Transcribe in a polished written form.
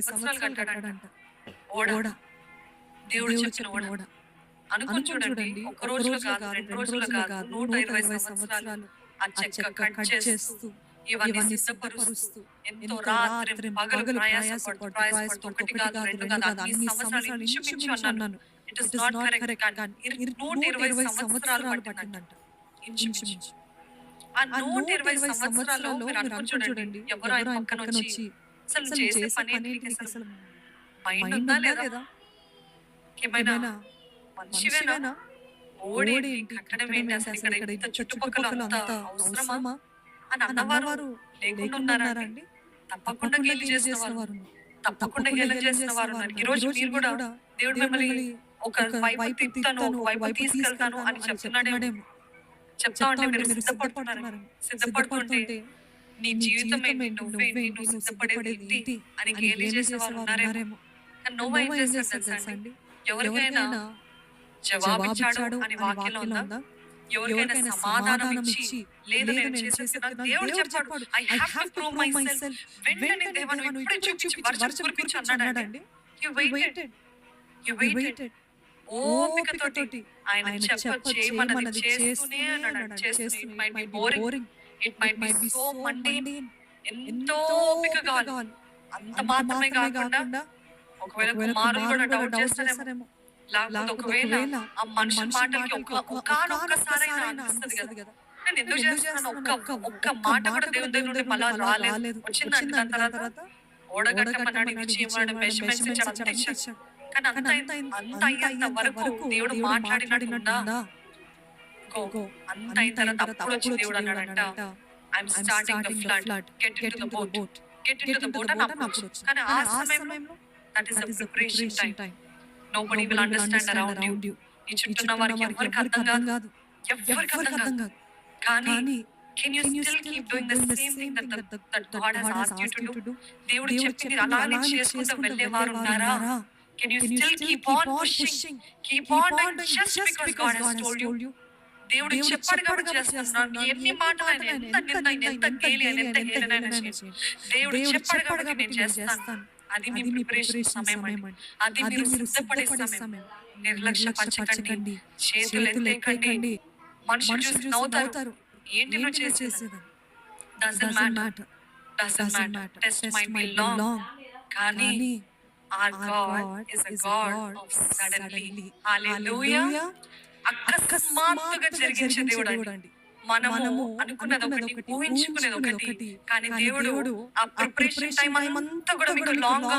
సంవత్సరాలు కట్టాడంట ఓడ. ఓడ. దేవుడు దేవుడు చెప్పిన చెప్పిన ఓడ. ఓడ. అనుకోని అనుకోని చూడండి, చూడండి, ఒక్క ఒక రోజులో రోజులో కాదు, కాదు, 2 2 రోజుల్లో రోజుల్లో కాదు, కాదు, 120 120 సంవత్సరాలు సంవత్సరాలు ఆ ఆ చెక్క చెక్క కట్ కట్ చేస్తూ, చేస్తూ, ఇవన్నీ ఇవన్నీ సిద్ధపరుస్తూ, సిద్ధపరుస్తూ, ఎంతో ఎంతో రాత్రి రాత్రిం పగలు పగలు ప్రయాసపడుతూ ప్రయాసపడుతూ ప్రయాసపడుతూ ప్రయాసపడుతూ ఒకటి ఒకటి కాదు, కాదు, 2 2 కాదు, కాదు, అన్ని అన్ని సంవత్సరాలు సంవత్సరాలు ఇంచుమించు ఇంచుమించు అన్నాను. అన్నాను. It is it is not not correct. Correct కానీ కానీ 120 120 సంవత్సరాలు సంవత్సరాలు పట్టిందంట. పట్టిందంట ఇంచుమించు. ఇంచుమించు. ఆ ఆ 120 120 సంవత్సరాల్లో సంవత్సరాల్లో మీరు మీరు అనుకోని అనుకోని చూడండి, చూడండి, ఎవరు ఆయన ఎవరో ఆయన పక్కన పక్కన వచ్చి వచ్చి అసలు నువ్వు అసలు నువ్వు చేసే చేసే పనేంటి, పనేంటి, నీకు నీకు అసలు అసలు మైండ్ మైండ్ ఉందా ఉందా లేదా, లేదా, ఏమైనా ఏమైనా మనిషివేనా, మనిషివేనా, ఓడేంటి, ఓడేంటి, కట్టడం కట్టడం ఏంటి, ఏంటి, అసలు అసలు ఇక్కడ ఇక్కడ ఇంత ఇంత చుట్టుపక్కల చుట్టుపక్కల అంతా అంతా అవసరమా అవసరమా అని అని అన్నవారు అన్నవారు లేకుండా లేకుండా ఉన్నారా ఉన్నారా అండి? అండి? తప్పకుండా తప్పకుండా గేలి గేలి చేసిన చేసిన వారు వారు ఉన్నారు. ఉన్నారు. తప్పకుండా తప్పకుండా గేలి గేలి చేసిన చేసిన వారు వారు ఉన్నారు. ఈ ఉన్నారు. రోజు ఈరోజు మీరు మీరు కూడా కూడా దేవుడు దేవుడు మిమ్మల్ని మిమ్మల్ని ఒక ఒక వైపు వైపు తిప్పుతాను, ఒక వైపు తీసుకెళ్తాను అని అని చెప్తున్నాడేమో. చెప్తున్నాడేమో. చెప్తా చెప్తా ఉంటే ఉంటే మీరు మీరు సిద్ధపడుతున్నారేమో. సిద్ధపడుతున్నారని సిద్ధపడుతుంటే సిద్ధపడుతుంటే నీ నీ జీవితం జీవితం ఏంటి, ఏంటి, నువ్వేంటి, నువ్వేంటి, నువ్వు నువ్వు సిద్ధపడేది సిద్ధపడేది ఏంటి ఏంటి అని అని గేలి గేలి చేసే వారు చేసేవారు ఉన్నారేమో. ఉన్నారేమో. కానీ నోవా నోవా ఏం ఏం చేస్తాడు చేస్తాడు తెలుసా తెలుసా అండి? అండి? ఎవరికైనా ఎవరికైనా జవాబిచ్చాడు జవాబిచ్చాడు అని అని వాక్యంలో వాక్యంలో ఉందా? ఉందా? ఎవరికైనా ఎవరికైనా సమాధానం సమాధానం ఇచ్చి ఇచ్చి లేదు లేదు నేను నేను చేసేస్తున్నాను చేసేస్తున్నాను దేవుడు దేవుడు చెప్పాడు. చెప్పాడు, I have to prove my my self. Self. వెంటనే వెంటనే దేవా నువ్వు దేవా ఇప్పుడే చూపించి వర్షం కురిపించు అన్నాడండి. అన్నాడండి. You He waited. waited. You He waited. waited. ఓపికతోటి ఓపికతోటి ఆయన ఆయన చేయమన్నది చేయమన్నది చేస్తూనే చేస్తూనే అన్నాడు. అన్నాడు. చేస్తూనే. ఇట్ చేస్తూనే. Might it be might be boring, boring, it might it be might be so so mundane. Mundane. ఎంతో ఎంతో ఓపిక ఓపిక కావాలి. కావాలి. అంత అంత మాత్రమే మాత్రమే కాకుండా కాకుండా ఒకవేళ ఒకవేళ కుమారులు కూడా కుమారులు కూడా డౌట్ డౌట్ చేస్తారేమో. చేస్తారేమో. లేకపోతే ఒకవేళ ఆ మనుషుల మాటలకి ఒక్కసారైనా అనిపిస్తుంది కదా, కదా, నేను ఎందుకు నేను ఎందుకు చేస్తున్నాను, చేస్తున్నాను, ఒక్క మాట కూడా దేవుని దగ్గర నుండి మళ్ళా రాలేదు. వచ్చిందండి దాని తర్వాత ఓడగట్టమన్నాడు, ఇది చేయమన్నాడు, మెజర్మెంట్స్ ఇచ్చాడు, అంతా ఇచ్చాడు. కానీ అంత అయ్యేంత వరకు దేవుడు మాట్లాడినట్టుందా? గో అంత అయిన తర్వాత అప్పుడు వచ్చి దేవుడు అన్నాడంట, I'm starting the flood, get in to the boat, get in to the boat అని అప్పుడు వచ్చింది. కానీ ఆ సమయంలో that is the preparation time. Nobody will understand around you. నీ చుట్టూ ఉన్న వారికి ఎవరికి అర్థం కాదు, ఎవరికి అర్థం కాదు. కానీ can you still keep doing the same thing that God has asked you to do? దేవుడు చెప్పింది అలానే చేసుకుంటూ వెళ్ళేవారు ఉన్నారా? Can you still keep on pushing, keep on doing just because God has told you? దేవుడు చెప్పాడు కాబట్టి చేస్తున్నాను. ఎన్ని మాటలైనా, ఎంత నింద, ఎంత గేలి అయినా, ఎంత హేళనైనా చేయండి. దేవుడు చెప్పాడు కాబట్టి నేను చేస్తాను. అది మీ ప్రిపరేషన్ సమయం అండి. అది మీరు సిద్ధపడే సమయం. నిర్లక్ష్య పరచకండి, చేతులు ఎత్తేకండి. మనుషులు చూసి నవ్వుతారు. ఏంటి నువ్వు చేసేది? Doesn't matter, doesn't matter. Test might be long, కానీ our God is a God of suddenly. హల్లెలూయా. అకస్మాత్తుగా జరిగించే దేవుడు అండి. మనము అనుకున్నది ఒకటి, ఊహించుకునేది ఒకటి, కానీ దేవుడు ఆ ప్రిపరేషన్ టైం అంతా కూడా మీకు లాంగ్